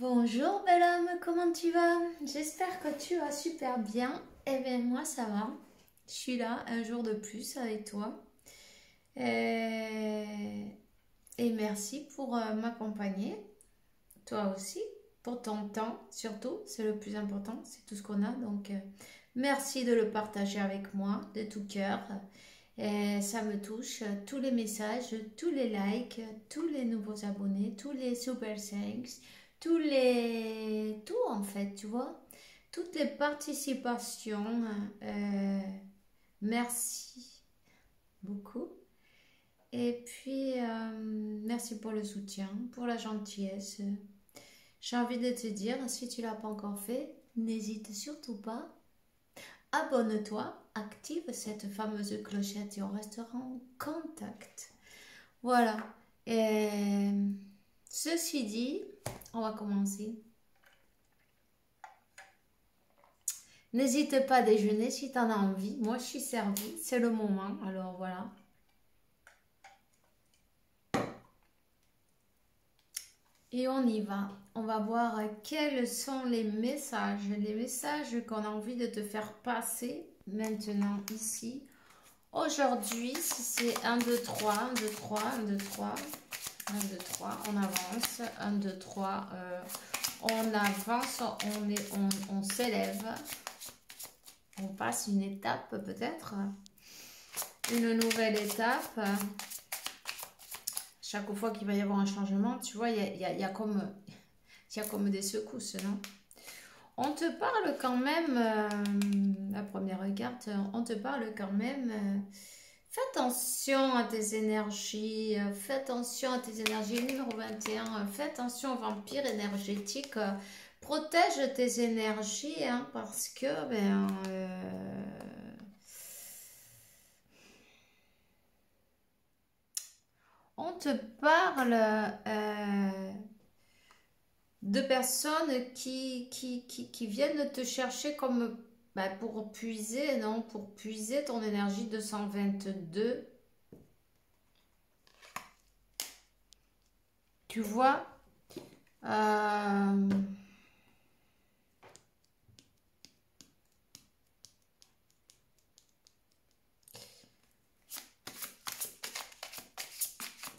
Bonjour bel homme, comment tu vas? J'espère que tu vas super bien. Eh bien moi ça va. Je suis là un jour de plus avec toi. Et merci pour m'accompagner. Toi aussi, pour ton temps surtout. C'est le plus important, c'est tout ce qu'on a. Donc merci de le partager avec moi de tout cœur. Et ça me touche, tous les messages, tous les likes, tous les nouveaux abonnés, tous les super thanks, tout en fait, tu vois, toutes les participations. Merci beaucoup. Et puis, merci pour le soutien, pour la gentillesse. J'ai envie de te dire, si tu l'as pas encore fait, n'hésite surtout pas. Abonne-toi, active cette fameuse clochette et on restera en contact. Voilà. Et ceci dit, on va commencer. N'hésite pas à déjeuner si tu en as envie. Moi, je suis servie. C'est le moment. Alors, voilà. Et on y va. On va voir quels sont les messages qu'on a envie de te faire passer maintenant ici. Aujourd'hui, si c'est 1, 2, 3, 1, 2, 3, 1, 2, 3, 1, 2, 3, on avance, 1, 2, 3, on avance, on s'élève, on passe une étape peut-être, une nouvelle étape. Chaque fois qu'il va y avoir un changement, tu vois, il y a comme des secousses, non? On te parle quand même, à première carte, on te parle quand même, fais attention à tes énergies, fais attention à tes énergies, numéro 21, fais attention aux vampires énergétiques, protège tes énergies, hein, parce que, on te parle de personnes qui viennent te chercher comme pour puiser, non, pour puiser ton énergie 222. Tu vois,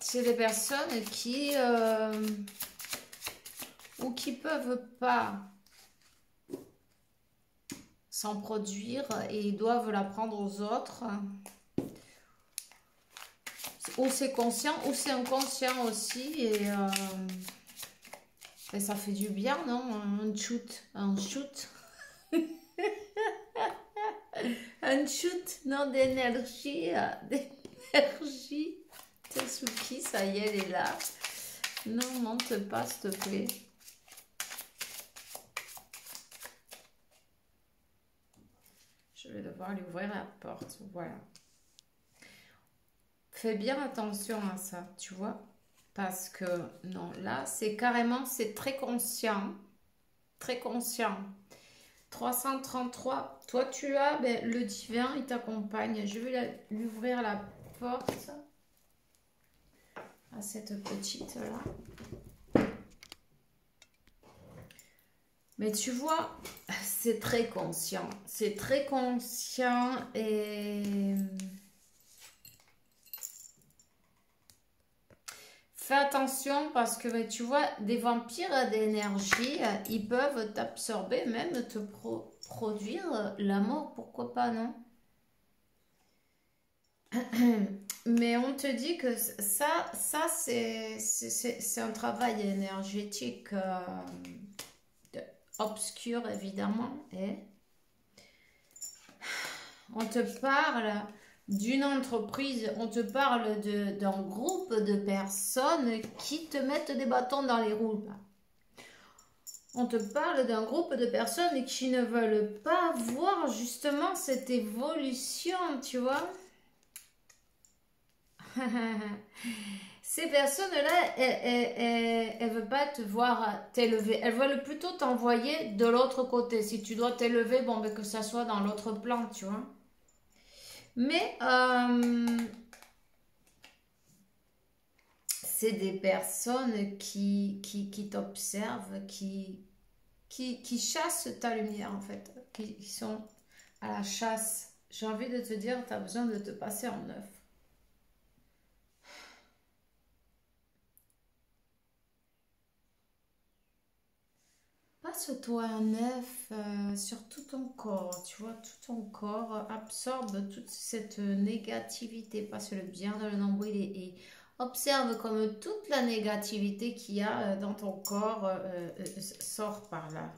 c'est des personnes qui ou qui peuvent pas s'en produire et doivent l'apprendre aux autres. Ou c'est conscient ou c'est inconscient aussi et ça fait du bien, non? Un shoot, un shoot. Un shoot, non, d'énergie, d'énergie. Tetsuki, ça y est, elle est là. Non, monte pas, s'il te plaît. Je vais devoir lui ouvrir la porte, voilà. Fais bien attention à ça, tu vois. Parce que, non, là, c'est carrément, c'est très conscient. Très conscient. 333. Toi, tu as le divin, il t'accompagne. Je vais lui ouvrir la porte à cette petite-là. Mais tu vois, c'est très conscient. C'est très conscient et... Fais attention parce que tu vois, des vampires d'énergie, ils peuvent t'absorber, même te produire la mort, pourquoi pas, non? Mais on te dit que ça c'est un travail énergétique obscur, évidemment. Et on te parle d'une entreprise, on te parle d'un groupe de personnes qui te mettent des bâtons dans les roues. On te parle d'un groupe de personnes qui ne veulent pas voir justement cette évolution, tu vois. Ces personnes-là, elles ne veulent pas te voir t'élever. Elles veulent plutôt t'envoyer de l'autre côté. Si tu dois t'élever, bon, que ça soit dans l'autre plan, tu vois. Mais c'est des personnes qui t'observent, qui chassent ta lumière en fait, qui sont à la chasse. J'ai envie de te dire, tu as besoin de te passer en neuf. Passe-toi un neuf sur tout ton corps, tu vois, tout ton corps absorbe toute cette négativité, passe le bien dans le nombril et observe comme toute la négativité qu'il y a dans ton corps sort par là.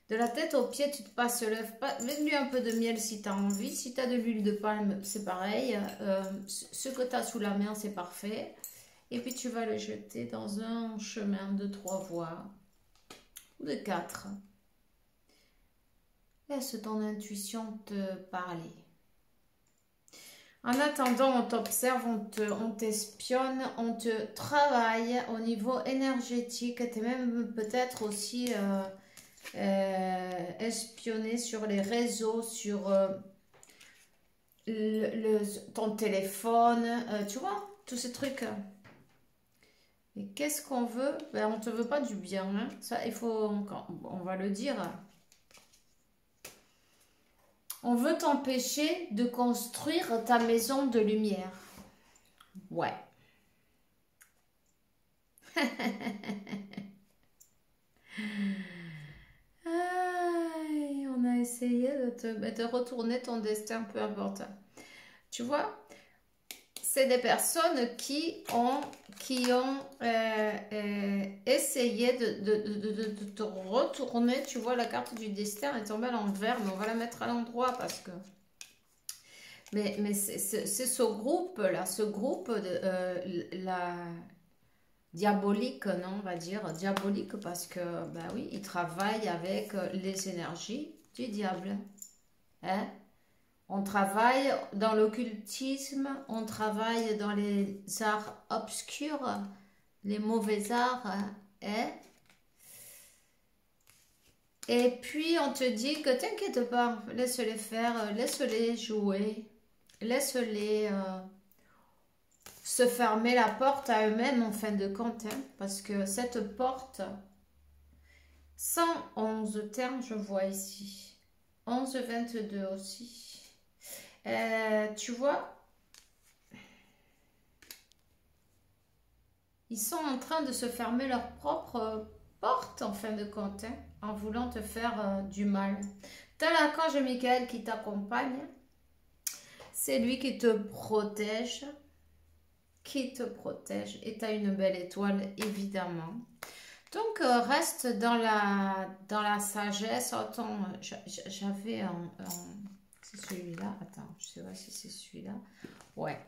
De la tête aux pieds, tu te passes l'œuf, mets-lui un peu de miel si tu as envie, si tu as de l'huile de palme, c'est pareil, ce que tu as sous la main, c'est parfait. Et puis tu vas le jeter dans un chemin de 3 voies ou de 4. Laisse ton intuition te parler. En attendant, on t'observe, on t'espionne, on te travaille au niveau énergétique. Tu es même peut-être aussi espionné sur les réseaux, sur ton téléphone, tu vois, tous ces trucs. Et qu'est-ce qu'on veut? Ben, on ne te veut pas du bien. Hein. Ça, il faut, on va le dire. On veut t'empêcher de construire ta maison de lumière. Ouais. Aïe, on a essayé de retourner ton destin, peu importe. Tu vois, c'est des personnes qui ont essayé de te retourner. Tu vois, la carte du destin est tombée à l'envers, mais on va la mettre à l'endroit parce que... Mais c'est ce groupe-là, ce groupe de la diabolique, non, on va dire diabolique parce que, ben oui, il travaille avec les énergies du diable. Hein? On travaille dans l'occultisme, on travaille dans les arts obscurs, les mauvais arts. Hein? Et puis on te dit que t'inquiète pas, laisse-les faire, laisse-les jouer, laisse-les se fermer la porte à eux-mêmes en fin de compte. Hein, parce que cette porte, 111 termes, je vois ici. 11-22 aussi. Tu vois, ils sont en train de se fermer leur propre porte en fin de compte, hein, en voulant te faire du mal. Tu as l'archange Michael qui t'accompagne. C'est lui qui te protège. Et tu as une belle étoile, évidemment. Donc, reste dans la sagesse. Attends, j'avais un... C'est celui-là. Attends, je sais pas si c'est celui-là. Ouais.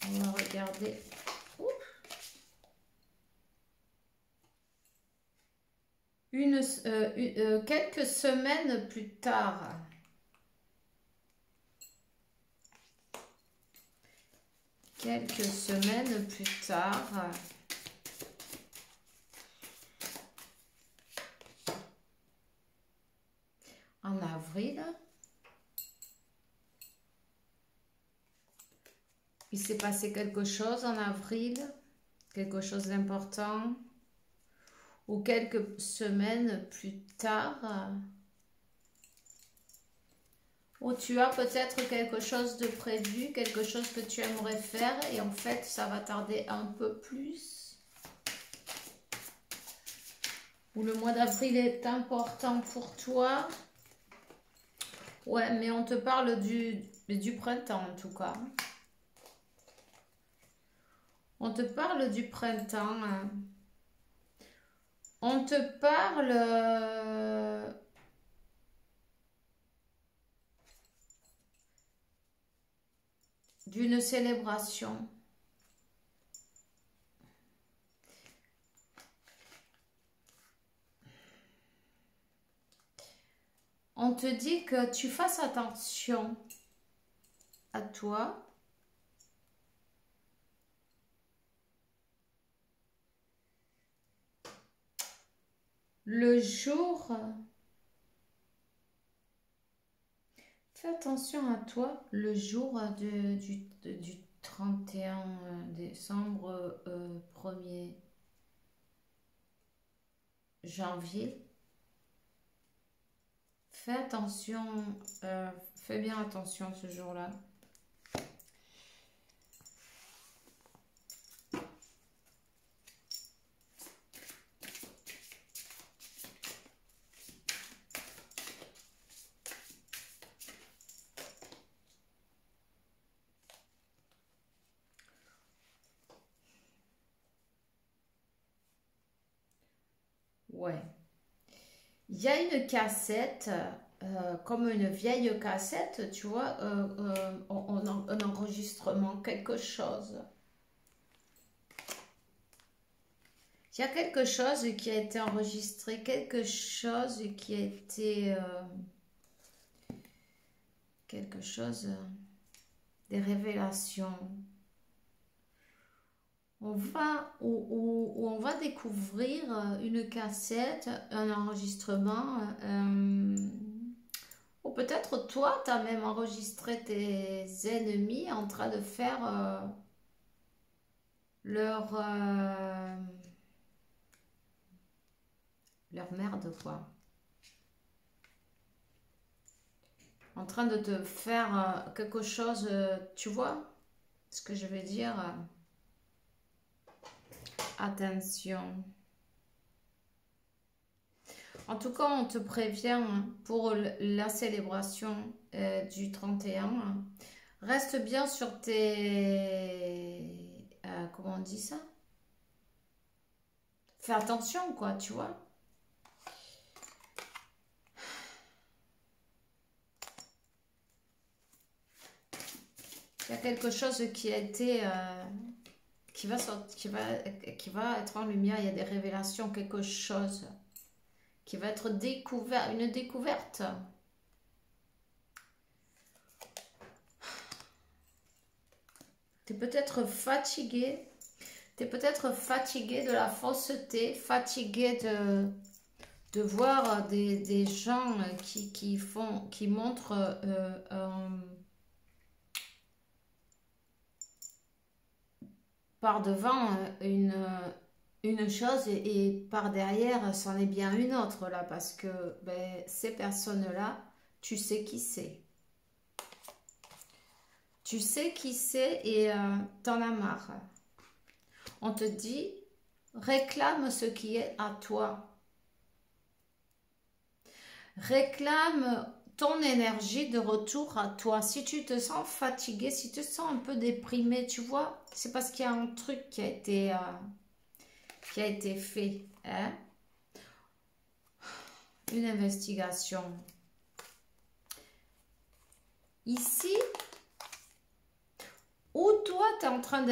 On va regarder. Quelques semaines plus tard. Quelques semaines plus tard. En avril. Il s'est passé quelque chose en avril, quelque chose d'important, ou quelques semaines plus tard, où tu as peut-être quelque chose de prévu, quelque chose que tu aimerais faire, et en fait, ça va tarder un peu plus. Ou le mois d'avril est important pour toi. Ouais, mais on te parle du printemps en tout cas. On te parle du printemps. Hein. On te parle d'une célébration. On te dit que tu fasses attention à toi. Le jour, fais attention à toi le jour 31 décembre, 1er janvier. Fais attention, fais bien attention ce jour-là. Ouais. Il y a une cassette, comme une vieille cassette, tu vois, un enregistrement, quelque chose. Il y a quelque chose qui a été enregistré, quelque chose qui a été... quelque chose... des révélations. On va, où on va découvrir une cassette, un enregistrement, ou peut-être toi, tu as même enregistré tes ennemis en train de faire leur, leur merde, quoi. En train de te faire quelque chose, tu vois ce que je veux dire? Attention. En tout cas, on te prévient pour la célébration du 31. Reste bien sur tes... comment on dit ça? Fais attention, quoi, tu vois? Il y a quelque chose qui a été... qui va être en lumière. Il y a des révélations, quelque chose qui va être découvert, une découverte. Tu es peut-être fatigué. Tu es peut-être fatigué de la fausseté, fatigué de voir des gens qui montrent par devant une chose et par derrière, c'en est bien une autre là, parce que ben, ces personnes-là, tu sais qui c'est. Tu sais qui c'est et t'en as marre. On te dit, réclame ce qui est à toi. Réclame ton énergie de retour à toi. Si tu te sens fatigué, si tu te sens un peu déprimé, tu vois, c'est parce qu'il y a un truc qui a été fait. Hein? Une investigation. Ici, où toi, tu es en train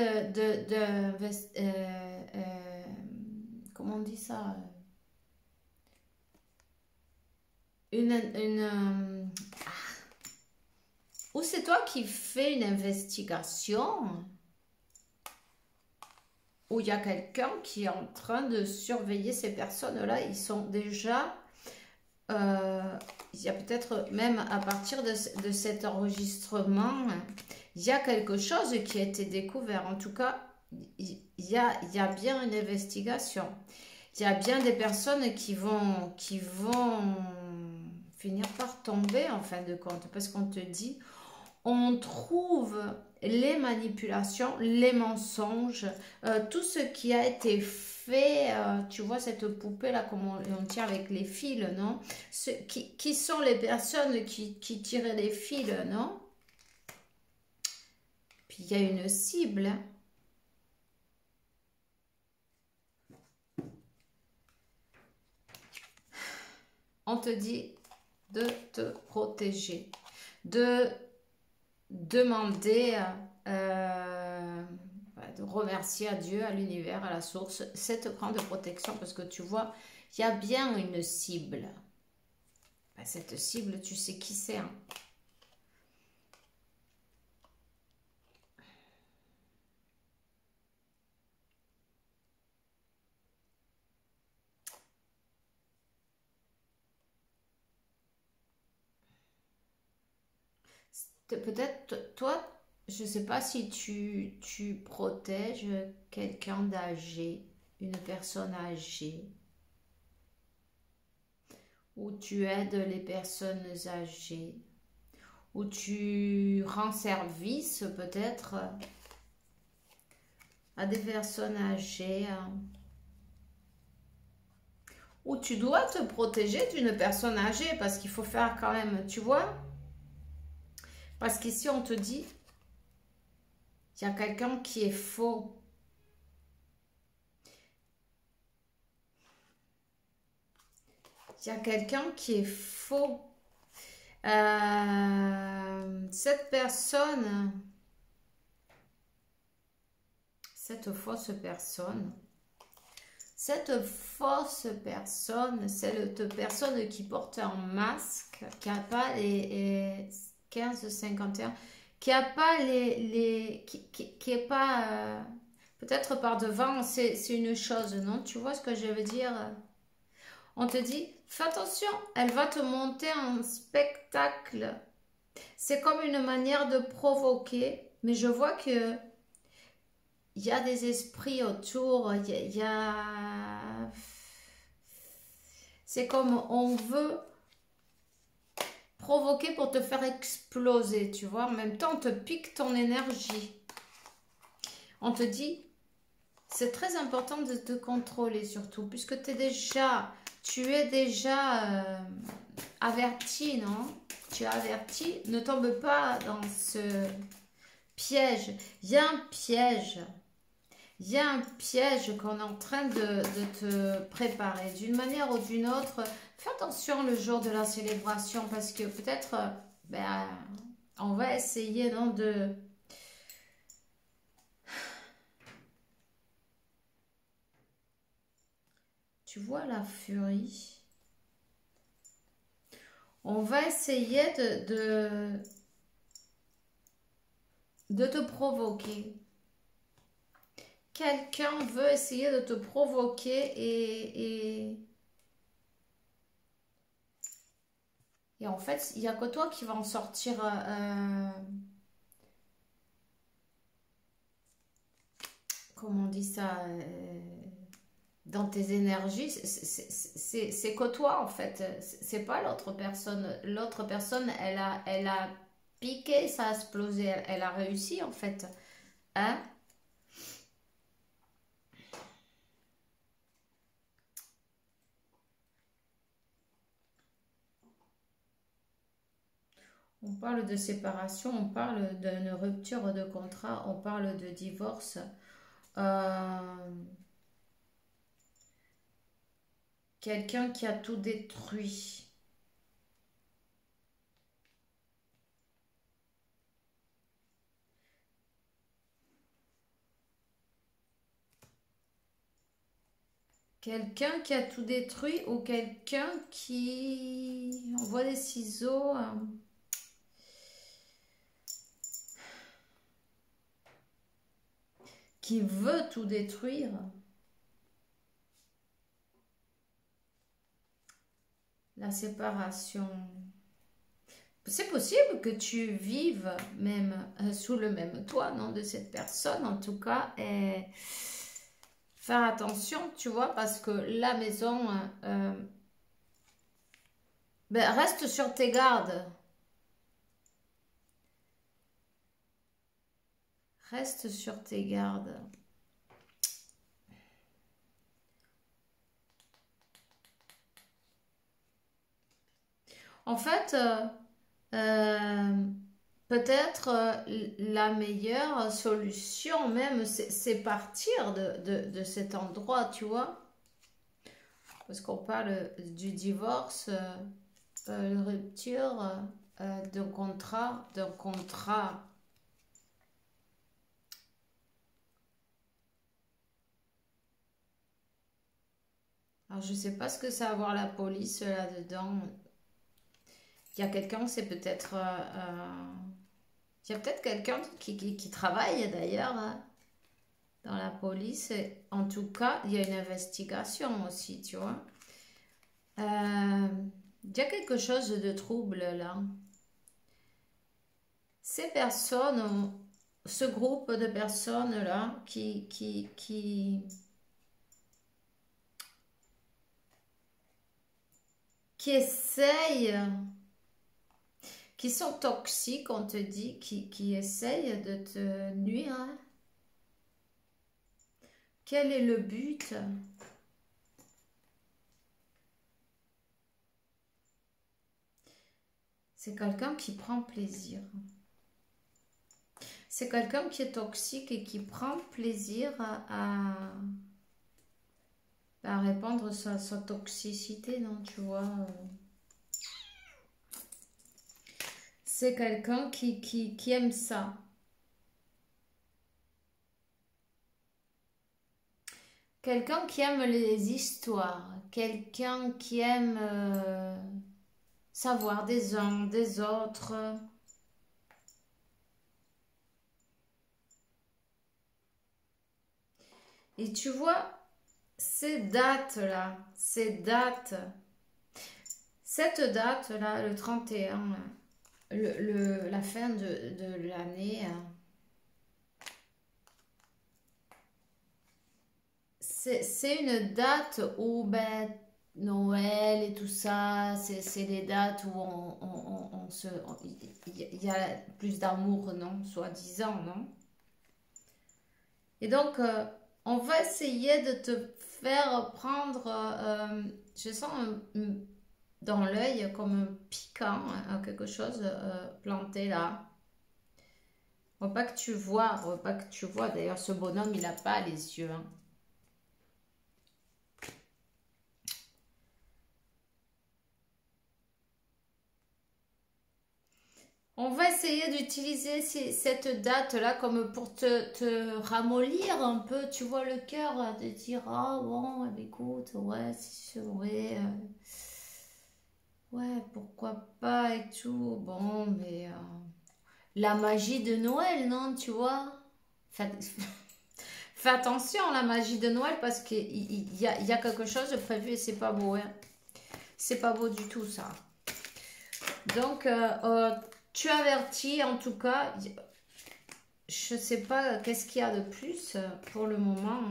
comment on dit ça? Ou c'est toi qui fais une investigation où il y a quelqu'un qui est en train de surveiller ces personnes-là. Ils sont déjà... il y a peut-être même à partir de cet enregistrement, il y a quelque chose qui a été découvert. En tout cas, il y a bien une investigation. Il y a bien des personnes qui vont finir par tomber en fin de compte. Parce qu'on te dit, on trouve les manipulations, les mensonges, tout ce qui a été fait, tu vois cette poupée là comme on tient avec les fils, non? Qui sont les personnes qui tiraient les fils, non? Puis il y a une cible. On te dit de te protéger, de demander, de remercier à Dieu, à l'univers, à la source, cette grande protection, parce que tu vois, il y a bien une cible. Ben, cette cible, tu sais qui c'est. Hein. Peut-être, toi, je ne sais pas si tu protèges quelqu'un d'âgé, une personne âgée, ou tu aides les personnes âgées, ou tu rends service peut-être à des personnes âgées, hein, ou tu dois te protéger d'une personne âgée parce qu'il faut faire quand même, tu vois, parce qu'ici on te dit, il y a quelqu'un qui est faux. Il y a quelqu'un qui est faux. Cette personne, cette fausse personne, cette personne qui porte un masque, qui n'a pas les 15-51, qui n'a pas qui est pas, peut-être par devant, c'est une chose, non? Tu vois ce que je veux dire? On te dit, fais attention, elle va te monter un spectacle. C'est comme une manière de provoquer, mais je vois que il y a des esprits autour, c'est comme on veut provoquer pour te faire exploser, tu vois. En même temps, on te pique ton énergie. On te dit, c'est très important de te contrôler surtout, puisque tu es déjà averti, non? Tu es averti, ne tombe pas dans ce piège. Il y a un piège. Il y a un piège qu'on est en train de te préparer. D'une manière ou d'une autre, fais attention le jour de la célébration parce que peut-être, on va essayer, non, de... Tu vois la furie? On va essayer de te provoquer. Quelqu'un veut essayer de te provoquer et en fait, il n'y a que toi qui va en sortir, comment on dit ça, dans tes énergies. C'est que toi, en fait. C'est pas l'autre personne. L'autre personne, elle a piqué, ça a explosé. Elle a réussi, en fait. Hein? On parle de séparation, on parle d'une rupture de contrat, on parle de divorce. Euh, Quelqu'un qui a tout détruit. Quelqu'un qui a tout détruit ou quelqu'un qui envoie des ciseaux. Qui veut tout détruire. La séparation. C'est possible que tu vives même sous le même toit, non, de cette personne, en tout cas. Et faire attention, tu vois, parce que la maison, reste sur tes gardes. Reste sur tes gardes. En fait, peut-être la meilleure solution même, c'est partir de cet endroit, tu vois. Parce qu'on parle du divorce, rupture d'un contrat, Alors, je sais pas ce que ça va avoir la police là-dedans. Il y a quelqu'un, c'est peut-être... il y a peut-être quelqu'un qui travaille d'ailleurs hein, dans la police. En tout cas, il y a une investigation aussi, tu vois. Il y a quelque chose de trouble là. Ces personnes ce groupe de personnes-là qui essayent, qui sont toxiques, on te dit, qui essayent de te nuire. Hein. Quel est le but? C'est quelqu'un qui prend plaisir. C'est quelqu'un qui est toxique et qui prend plaisir à répandre sa toxicité, non, tu vois. C'est quelqu'un qui aime ça. Quelqu'un qui aime les histoires. Quelqu'un qui aime savoir des uns, des autres. Et tu vois, ces dates-là, cette date-là, le 31, la fin de l'année, c'est une date où ben, Noël et tout ça, c'est les dates où il y a plus d'amour, non? Soi-disant, non? Et donc, on va essayer de te faire prendre, je sens dans l'œil comme un piquant, hein, quelque chose planté là. On pas que tu vois, on pas que tu vois. D'ailleurs, ce bonhomme, il n'a pas les yeux. Hein. On va essayer d'utiliser cette date-là comme pour te ramollir un peu, tu vois, le cœur, de dire, ah bon, eh ben, écoute, ouais, c'est vrai, ouais, pourquoi pas et tout, bon, mais la magie de Noël, non, tu vois? Fais, fais attention à la magie de Noël parce qu'il y a quelque chose de prévu et c'est pas beau, hein. C'est pas beau du tout, ça. Donc, tu avertis, en tout cas, je sais pas qu'est-ce qu'il y a de plus pour le moment.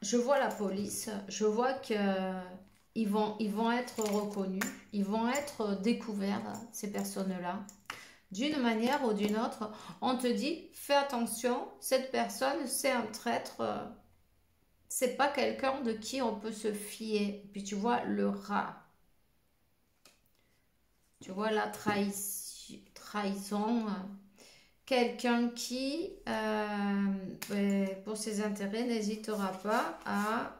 Je vois la police, je vois que ils vont être reconnus, ils vont être découverts, ces personnes-là. D'une manière ou d'une autre, on te dit, fais attention, cette personne, c'est un traître, c'est pas quelqu'un de qui on peut se fier. Puis tu vois, le rat. Tu vois, la trahison. Quelqu'un qui, pour ses intérêts, n'hésitera pas à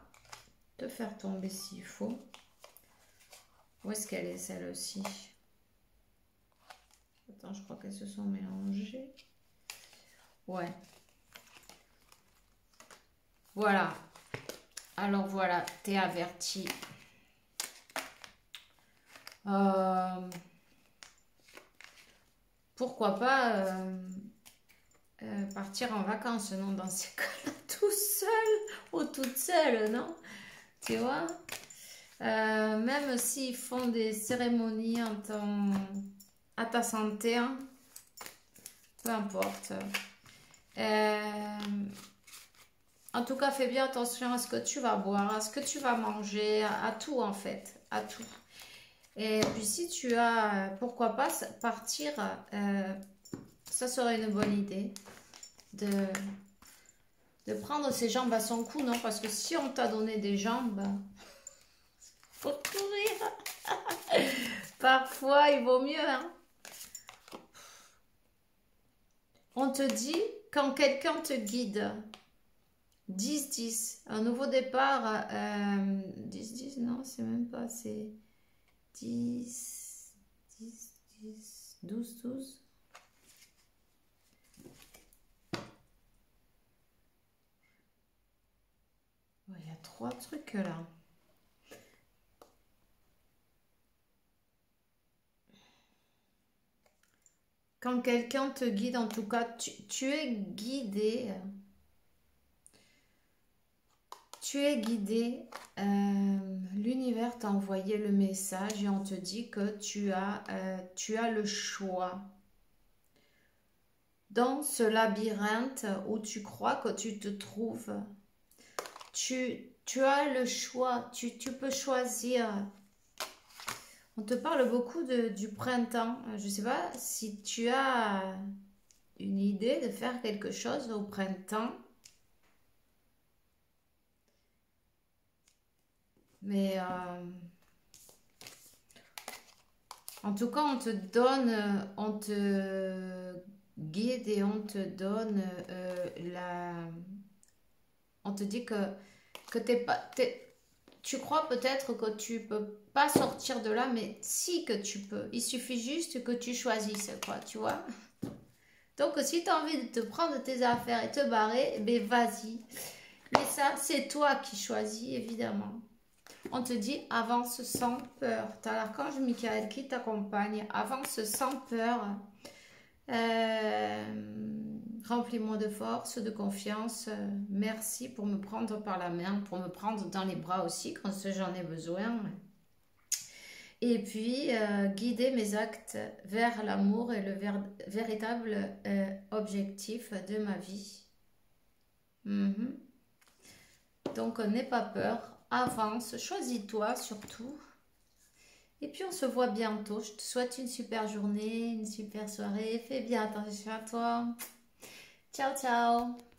te faire tomber s'il faut. Où est-ce qu'elle est, celle-ci? Attends, je crois qu'elles se sont mélangées. Ouais. Voilà. Alors voilà, t'es averti. Pourquoi pas partir en vacances, non? Dans ces cas-là, tout seul ou toute seule, non? Tu vois? Même s'ils font des cérémonies à ta santé, hein, peu importe. En tout cas, fais bien attention à ce que tu vas boire, à ce que tu vas manger, à tout en fait, à tout. Et puis si tu as, pourquoi pas partir, ça serait une bonne idée de prendre ses jambes à son cou, non? Parce que si on t'a donné des jambes, faut courir. Parfois, il vaut mieux, hein. On te dit, quand quelqu'un te guide, 10-10, un nouveau départ, 10-10, non, c'est même pas, c'est 10, 10, 10, 12, 12. Il y a 3 trucs là. Quand quelqu'un te guide, en tout cas, tu es guidé. Tu es guidé. L'univers t'a envoyé le message et on te dit que tu as le choix. dans ce labyrinthe où tu crois que tu te trouves. Tu as le choix, tu peux choisir. On te parle beaucoup du printemps. Je ne sais pas si tu as une idée de faire quelque chose au printemps. Mais en tout cas, on te donne, on te guide et on te donne on te dit que t'es pas, tu crois peut-être que tu peux pas sortir de là, mais si que tu peux. Il suffit juste que tu choisisses, quoi, tu vois. Donc, si tu as envie de te prendre tes affaires et te barrer, ben vas-y. Mais ça, c'est toi qui choisis, évidemment. On te dit avance sans peur. Tu as l'archange Michael qui t'accompagne. Avance sans peur. Remplis-moi de force, de confiance. Merci pour me prendre par la main, pour me prendre dans les bras aussi quand j'en ai besoin. Et puis, guider mes actes vers l'amour et le véritable objectif de ma vie. Donc, n'aie pas peur, avance, choisis-toi surtout. Et puis, on se voit bientôt. Je te souhaite une super journée, une super soirée. Fais bien attention à toi. Ciao, ciao.